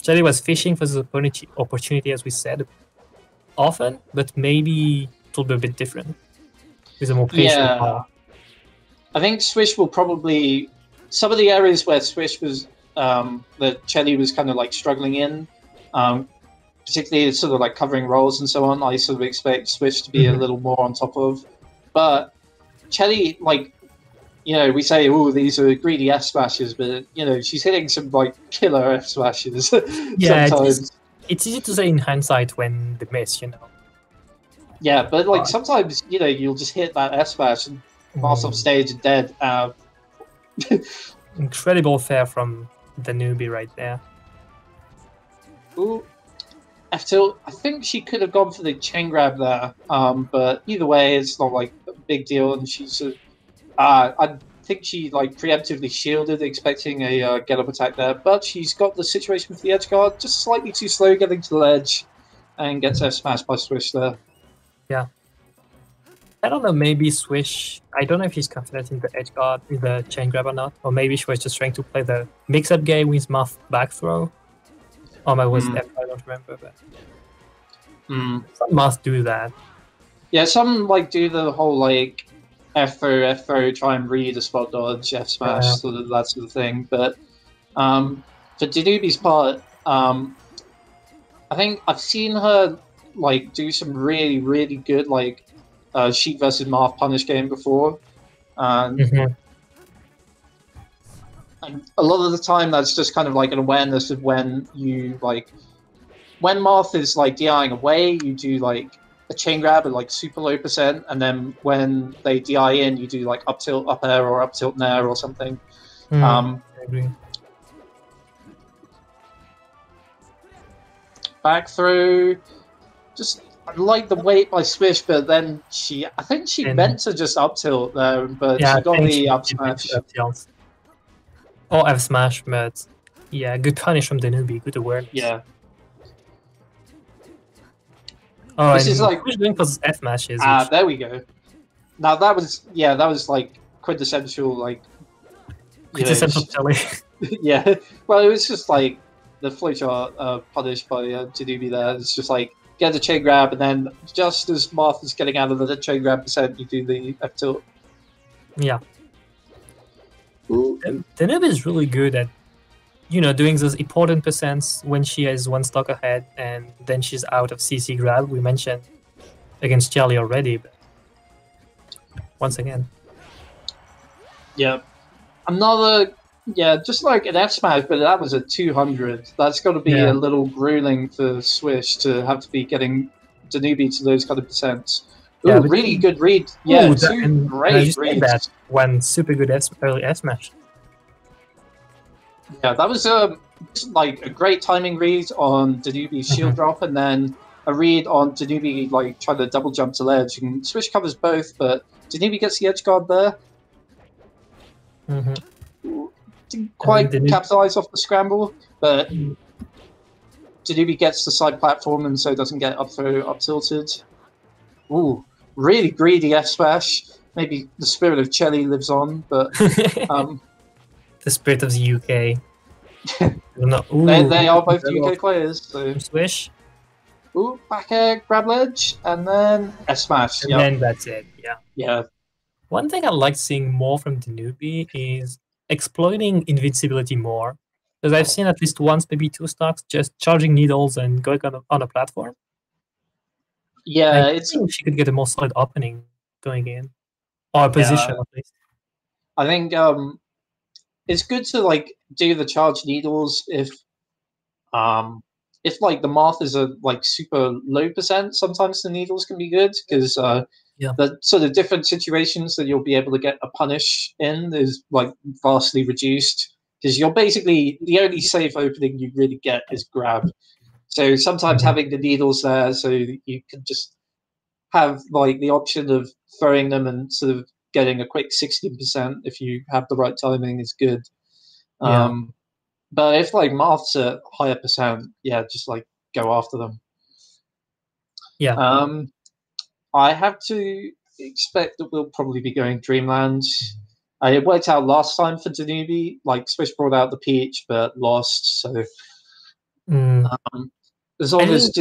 Jelly was fishing for the opportunity, as we said, often, but maybe it will be a bit different with a more patient ball. I think Swish will probably some of the areas where Swish was that Chelly was kind of like struggling in, particularly sort of like covering roles and so on. I sort of expect Swish to be a little more on top of, but Chelly, like, you know, we say, oh, these are greedy F smashes, but you know, she's hitting some like killer F smashes. Yeah, sometimes it's easy to say in hindsight when they miss, you know. Yeah, but like sometimes, you know, you'll just hit that F smash and pass off stage and dead. Incredible fair from Danubi right there. Ooh, F tilt. I think she could have gone for the chain grab there, but either way, it's not like a big deal. And she's, I think she like preemptively shielded, expecting a get up attack there, but she's got the situation with the edge guard just slightly too slow getting to the ledge, and gets F smashed by Swish there. Yeah. I don't know, maybe Swish, I don't know if he's confident in the edge guard, in the chain grab or not, or maybe she was just trying to play the mix-up game with Muff back throw. Or maybe was F, I don't remember, but some Muff do that. Yeah, some like do the whole like F throw, try and read a spot dodge, F smash, sort of that sort of thing. But for Danubi's part, I think I've seen her like do some really, really good like Sheik versus Marth punish game before. And a lot of the time that's just kind of like an awareness of when you like when Marth is like DIing away, you do like a chain grab at like super low %, and then when they DI in, you do like up tilt up air or up tilt nair or something. I agree. Back through, just I like the weight by Swish, but then I think she meant to just up tilt there, but yeah, she got the up smash. Or F smash, but yeah, good punish from Danubi, good awareness. Yeah. Oh, this and is like doing for F smashes. There we go. Now that was like quintessential like quintessential Jelly. Yeah, well, it was just like the flowchart punished by Danubi there. It's just like get the chain grab, and then just as Marth is getting out of the chain grab %, you do the F tilt. Yeah. Danubi is really good at, you know, doing those important percents when she is one stock ahead, and then she's out of CC grab. We mentioned against Jelly already, but once again. Yeah. Another, just like an F smash, but that was a 200. That's got to be a little grueling for Swish to have to be getting Danubi to those kind of percents. Ooh, really good read. Yeah, two great reads. That one super good early F smash. Yeah, that was like a great timing read on Danubi's shield drop, and then a read on Danubi like trying to double jump to ledge. And Swish covers both, but Danubi gets the edge guard there. Didn't quite capitalize off the scramble, but Danubi gets the side platform and so doesn't get up tilted. Ooh, really greedy F smash. Maybe the spirit of Chelly lives on, but the spirit of the UK. They are both UK players. So. Swish. Ooh, back air, grab ledge, and then F smash. And then that's it. Yeah. Yeah. One thing I like seeing more from Danubi is exploiting invincibility more. Because I've seen at least once, maybe two stocks, just charging needles and going on a platform. Yeah, I think she could get a more solid opening going in, or a position at least. I think it's good to like do the charge needles if like the Marth is a like super low %. Sometimes the needles can be good because the sort of different situations that you'll be able to get a punish in is like vastly reduced, because you're basically the only safe opening you really get is grab. So sometimes having the needles there, so you can just have like the option of throwing them and sort of getting a quick 16% if you have the right timing is good. But if like Marth's at higher %, just like go after them. Yeah. I have to expect that we'll probably be going Dreamland. It worked out last time for Danubi. Like Swish brought out the Peach, but lost. So As long as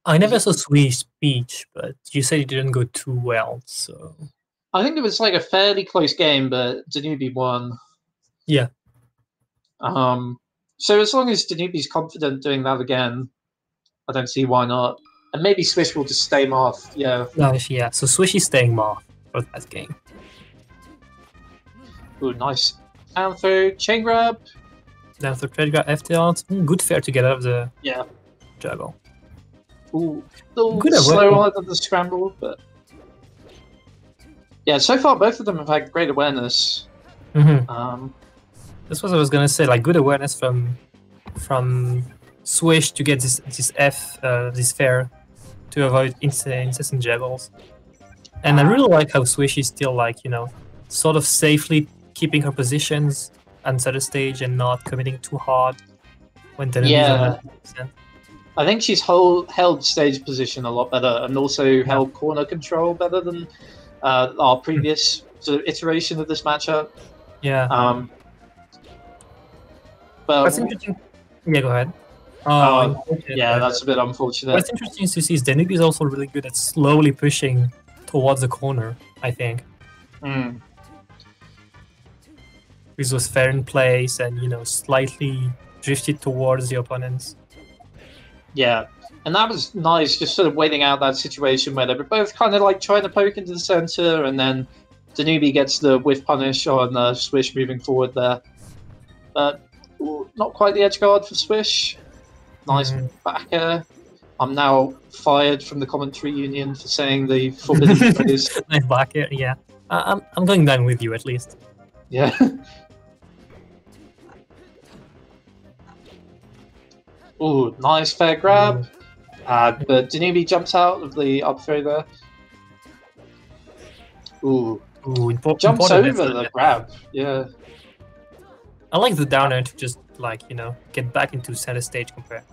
I never saw Swish speech, but you said it didn't go too well, so I think it was like a fairly close game, but Danubi won. yeah. So as long as Danubi's confident doing that again, I don't see why not. And maybe Swish will just stay Marth, yeah. No, yeah, so Swish is staying Marth for that game. Ooh, nice. Down through, chain grab. Down through trade grab, FT out. Good fair to get out of the juggle. Ooh, good slower than the scramble, but... Yeah, so far both of them have had great awareness. That's what I was gonna say, like good awareness from Swish to get this fair to avoid incessant juggles. And I really like how Swish is still like, you know, sort of safely keeping her positions on center stage and not committing too hard when Danubi's on 100%. I think she's held stage position a lot better and also held corner control better than our previous sort of iteration of this matchup. Yeah. But that's interesting. Yeah, go ahead. Yeah, that's a bit unfortunate. What's interesting to see is Danubi is also really good at slowly pushing towards the corner, I think. This was fair in place and, you know, slightly drifted towards the opponents. Yeah, and that was nice, just sort of waiting out that situation where they were both kind of like trying to poke into the center, and then Danubi gets the whiff punish on Swish moving forward there. But not quite the edge guard for Swish. Nice back air. I'm now fired from the commentary union for saying the forbidden phrase. Nice back air, yeah. I'm going down with you at least. Yeah. Ooh, nice fair grab. But Danubi jumps out of the up throw there. Ooh, jumps over the grab. Yeah. I like the down air to just, like, you know, get back into center stage compare.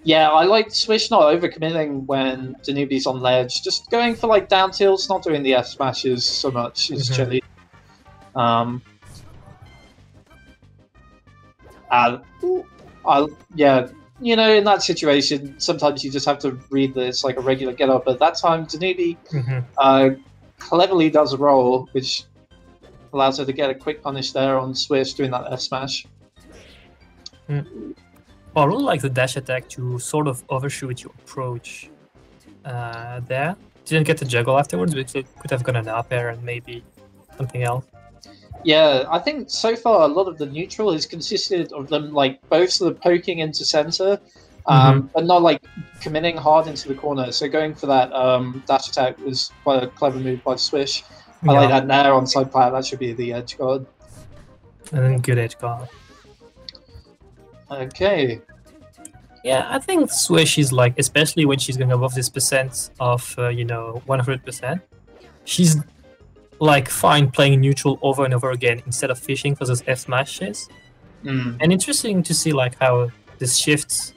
Yeah, I like Swish not overcommitting when Danubi's on ledge. Just going for, like, down tilts, not doing the F smashes so much. It's chilly. Yeah, you know, in that situation, sometimes you just have to read that it's like a regular get up. But that time, Danubi cleverly does a roll, which allows her to get a quick punish there on Swish doing that F smash. Well, I really like the dash attack to sort of overshoot your approach there. Didn't get the juggle afterwards, but it could have gone an up air and maybe something else. Yeah, I think so far a lot of the neutral has consisted of them like both sort of poking into center, but not like committing hard into the corner. So going for that dash attack was quite a clever move by Swish. I like that nair on side plat. That should be the edge guard. And then good edge guard. Okay. Yeah, I think Swish is like, especially when she's going above this percent of, you know, 100%, she's like fine playing neutral over and over again instead of fishing for those F smashes. And interesting to see like how this shifts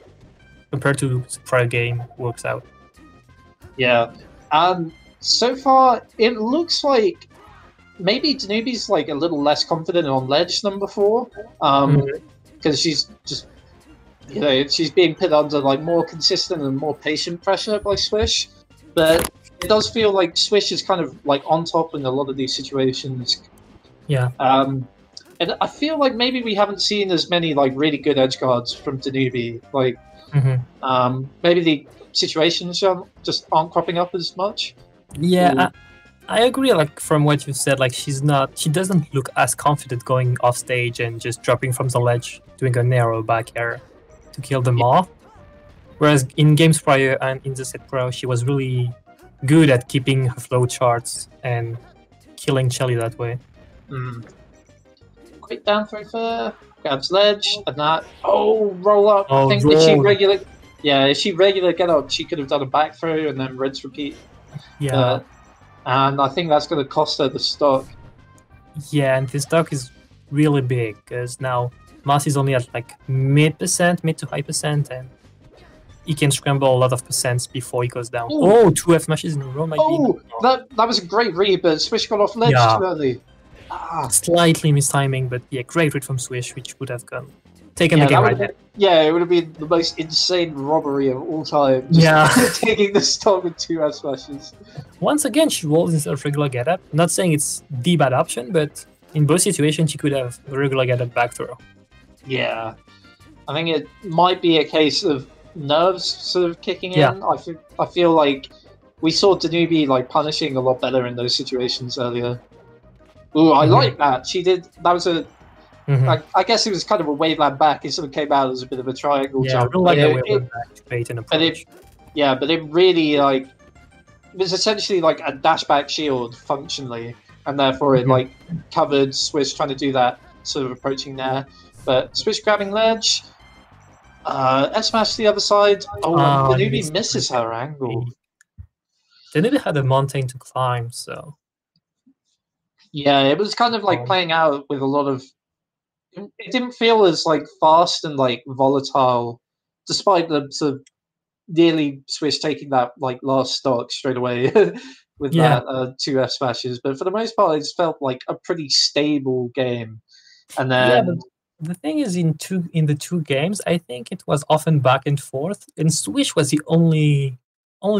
compared to the prior game works out. Yeah. So far, it looks like maybe Danubi's like a little less confident on ledge than before. Because she's just, you know, she's being put under like more consistent and more patient pressure by Swish. But it does feel like Swish is kind of like on top in a lot of these situations. Yeah. And I feel like maybe we haven't seen as many like really good edge guards from Danubi. Like, maybe the situations just aren't cropping up as much. Yeah, I agree. Like from what you said, like she doesn't look as confident going off stage and just dropping from the ledge, doing a narrow back air to kill them off. Whereas in games prior and in the set pro, she was really good at keeping her flow charts and killing Shelly that way. Quick down throw fair, grabs ledge, and that. Oh, roll up. Oh, I think if she regular get up, she could have done a back throw and then rinse repeat. Yeah. And I think that's going to cost her the stock. Yeah, and the stock is really big because now Mars is only at like mid to high percent, and he can scramble a lot of percents before he goes down. Ooh. Oh, 2 F smashes in a row might be. That was a great read, but Swish got off ledge too early. Slightly mistiming, but yeah, great read from Swish, which would have taken the Yeah, game that would right have there. been, yeah, it would have been the most insane robbery of all time. Just Yeah. taking the stock with 2 F smashes. Once again, she rolls instead of regular getup. Not saying it's the bad option, but in both situations, she could have a regular getup back throw. Yeah, I think it might be a case of nerves sort of kicking Yeah. in. I feel like we saw Danubi like punishing a lot better in those situations earlier. Ooh, I like that. She did. That was a. I guess it was kind of a waveland back. It sort of came out as a bit of a triangle Yeah, I jump. really like that waveland back to create an approach. But it really like it was essentially like a dashback shield functionally, and therefore it like covered Swish trying to do that sort of approaching there. But Swish grabbing ledge, F smash the other side. Oh, and Danubi misses her angle. Danubi had a mountain to climb, so yeah, it was kind of like playing out with a lot of. It didn't feel as like fast and like volatile, despite the sort of nearly Swish taking that like last stock straight away with that 2 F smashes. But for the most part, it felt like a pretty stable game. And then but the thing is, in the two games, I think it was often back and forth. And Swish was the only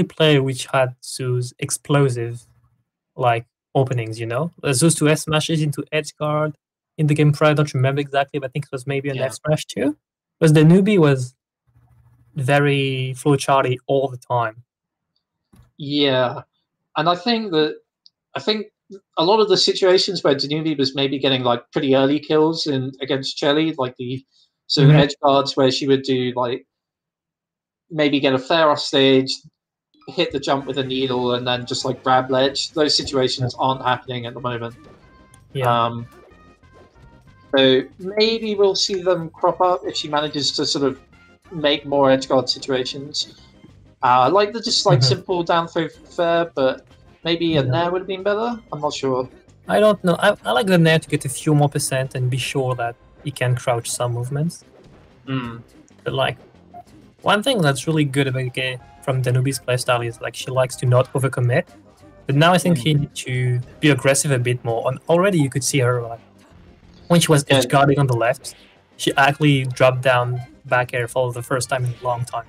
player which had those explosive like openings. You know, those 2 F smashes into edge guard in the game prior. I don't remember exactly, but I think it was maybe an F smash too. Because the newbie was very flowcharty all the time. Yeah, and I think a lot of the situations where Danubi was maybe getting like pretty early kills in against Chelly, like the sort of edge guards where she would do like maybe get a fair off stage, hit the jump with a needle, and then just like grab ledge. Those situations aren't happening at the moment. Yeah. So maybe we'll see them crop up if she manages to sort of make more edge guard situations. I like the just like simple down throw fair, but maybe a nair would have been better. I'm not sure. I don't know. I like the nair to get a few more percent and be sure that he can crouch some movements. But like one thing that's really good about from Danubi's playstyle is like she likes to not overcommit. But now I think he needs to be aggressive a bit more. And already you could see her like when she was edge guarding on the left, she actually dropped down back air for the first time in a long time.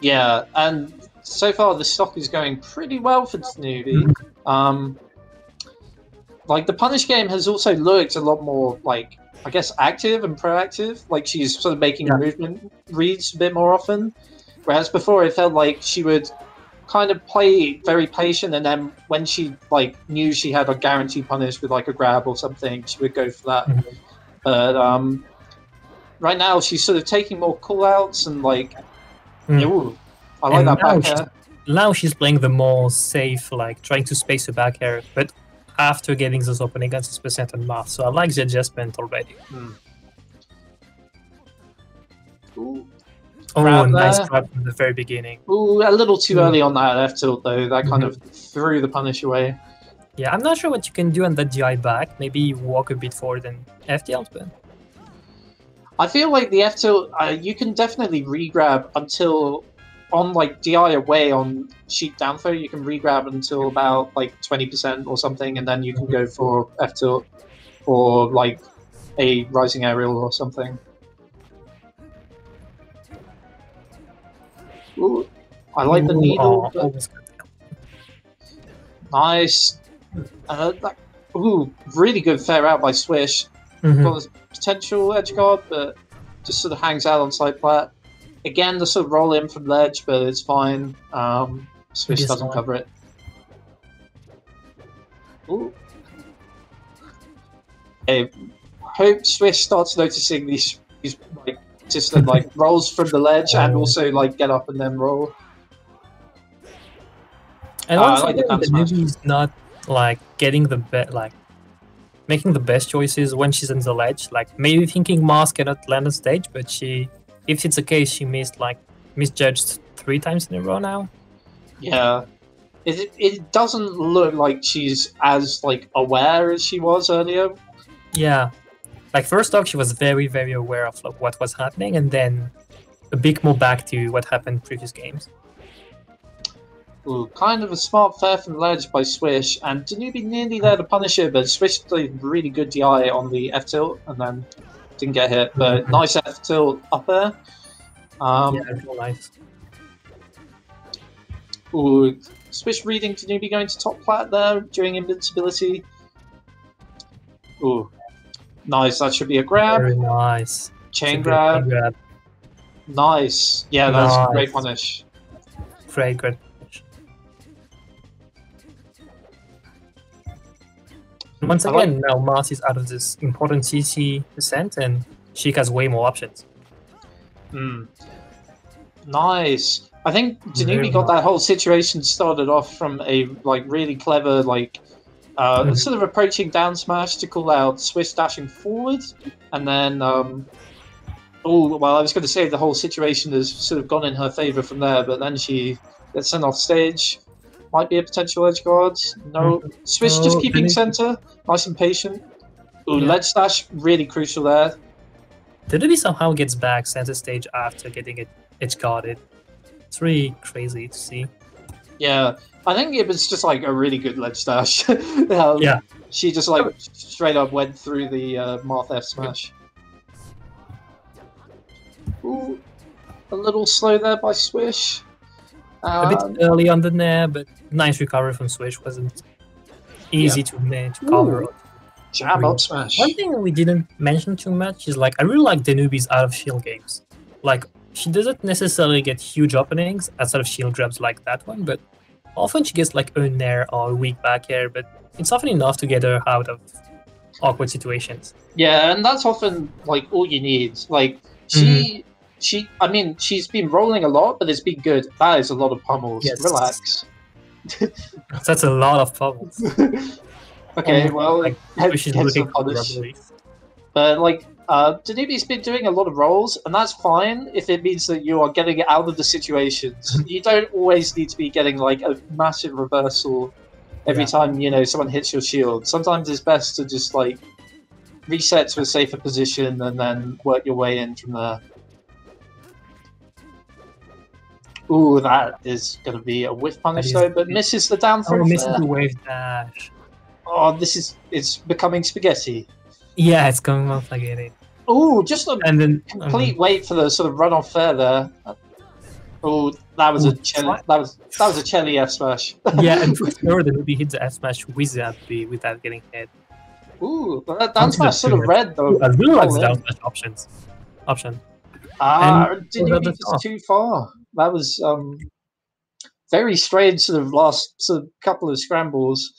Yeah, and so far the stock is going pretty well for Danubi. Like the punish game has also looked a lot more like I guess active and proactive. Like she's sort of making movement reads a bit more often, whereas before it felt like she would kind of play very patient, and then when she like knew she had a guaranteed punish with like a grab or something, she would go for that. But right now she's sort of taking more call outs and like ooh, I like that back air. Now she's playing the more safe, like trying to space the back air, but after getting this opening against this percent and math. So I like the adjustment already. Ooh. Oh, nice grab from the very beginning. Ooh, a little too early on that F tilt though. That kind of threw the punish away. Yeah, I'm not sure what you can do on that DI back. Maybe you walk a bit forward and F tilt, but I feel like the F tilt, you can definitely re-grab until on like DI away on sheet down throw. You can re-grab until about like 20% or something, and then you can go for F tilt or like a rising aerial or something. Ooh, I like the needle. Nice. Really good fair out by Swish. Got a potential edge guard, but just sort of hangs out on side plat. Again, the sort of roll in from ledge, but it's fine. Swish doesn't cover it. Ooh. I hope Swish starts noticing these like just like rolls from the ledge and also like get up and then roll. And once again, the newbie is not like getting the making the best choices when she's on the ledge. Like maybe thinking Mars cannot land on stage, but if it's the case, she misjudged 3 times in a row now. Yeah, it doesn't look like she's as like aware as she was earlier. Yeah, like first off, she was very, very aware of like, what was happening, and then a bit more back to what happened in previous games. Ooh, kind of a smart fair from the ledge by Swish, and Danubi nearly there to punish it, but Swish did really good DI on the F tilt and then didn't get hit. But nice F tilt up there. Yeah, real nice. Ooh, Swish reading Danubi going to top plat there during invincibility. Ooh, nice. That should be a grab. Very nice. Chain grab. Nice. Yeah, that's a great punish. Great. Once again, now Marcy's out of this important CC descent, and she has way more options. Nice. I think Danubi got that whole situation started off from a really clever sort of approaching down smash to call out Swish dashing forward, and then I was going to say the whole situation has sort of gone in her favor from there, but then she gets sent off stage. Might be a potential edge guard. No, Swish just keeping center, nice and patient. Ooh, ledge dash really crucial there. Danubi somehow gets back center stage after getting it edge guarded. It's really crazy to see. Yeah, I think it was just like a really good ledge dash. She just straight up went through the Marth F smash. Ooh, a little slow there by Swish. A bit early on the nair, but nice recovery from Swish. Wasn't easy to cover. Jab up smash. One thing we didn't mention too much is I really like Danubi's out of shield games. She doesn't necessarily get huge openings outside of shield grabs like that one, but often she gets a nair or a weak back air, but it's often enough to get her out of awkward situations. Yeah, and that's often all you need. She's been rolling a lot, but it's been good. That is a lot of pummels. Yes. Relax. That's a lot of pummels. Okay, she's looking for but Danubi's been doing a lot of rolls, and that's fine if it means that you are getting out of the situations. You don't always need to be getting a massive reversal every time someone hits your shield. Sometimes it's best to just reset to a safer position and then work your way in from there. Ooh, that is going to be a whiff punish though, but misses the down throw. Misses the wave dash. Oh, it's becoming spaghetti. Yeah, it's coming off spaghetti. Ooh, just a complete wait for the sort of run off fair there. Oh, that was a Chelly F smash. Yeah, and for sure the Danubi hits the F smash with that without getting hit. Ooh, but that down smash sort of red though. I really like the down smash option. Danubi is too far. That was very strange. Sort of last couple of scrambles.